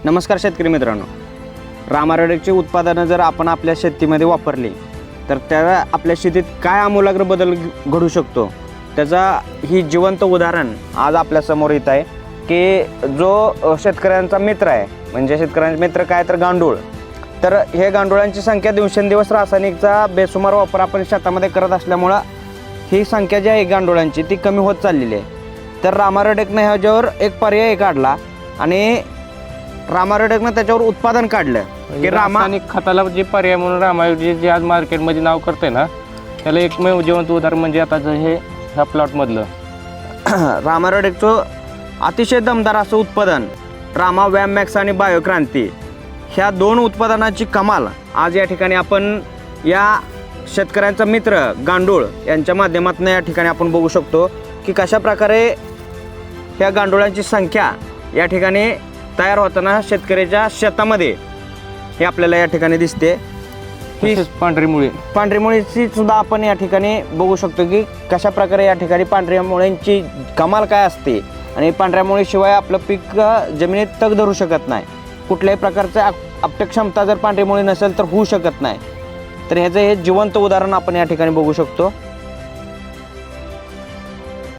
नमस्कार शेतकरी मित्रांनो, रामारोडेकची उत्पादनं जर आपण आपल्या शेतीमध्ये वापरली तर त्या आपल्या शेतीत काय आमूलाग्र बदल घडू शकतो त्याचा ही जिवंत उदाहरण आज आपल्यासमोर येत आहे की जो शेतकऱ्यांचा मित्र आहे. म्हणजे शेतकऱ्यांचा मित्र काय तर गांडूळ. तर हे गांडुळांची संख्या दिवसेंदिवस रासायनिकचा बेसुमार वापर आपण शेतामध्ये करत असल्यामुळं ही संख्या जी आहे गांडुळांची ती कमी होत चाललेली आहे. तर रामारोडेकनं ह्याच्यावर एक पर्याय काढला आणि रामारोडेकनं त्याच्यावर उत्पादन काढलं की रासायनिक खताला जे पर्याय म्हणून रामारोडेक जे आज मार्केटमध्ये नाव करते ना, त्याला एकमेव जिवंत उदाहरण म्हणजे आता हे ह्या प्लॉटमधलं रामारोडेकचं अतिशय दमदार असं उत्पादन रामा व्याम मॅक्स आणि बायोक्रांती ह्या दोन उत्पादनाची कमाल आज या ठिकाणी आपण या शेतकऱ्यांचा मित्र गांडूळ यांच्या माध्यमातून या ठिकाणी आपण बघू शकतो की कशा प्रकारे ह्या गांडुळांची संख्या या ठिकाणी तयार होताना शेतकऱ्याच्या शेतामध्ये हे आपल्याला या ठिकाणी दिसते. ही पांढरी मुळीची सुद्धा आपण या ठिकाणी बघू शकतो की कशा प्रकारे या ठिकाणी पांढऱ्या मुळ्यांची कमाल काय असते आणि पांढऱ्या मुळीशिवाय आपलं पीक जमिनीत तग धरू शकत नाही. कुठल्याही प्रकारचं आपटे क्षमता जर पांढरी मुळी नसेल तर होऊ शकत नाही. तर ह्याचं हे जिवंत उदाहरण आपण या ठिकाणी बघू शकतो.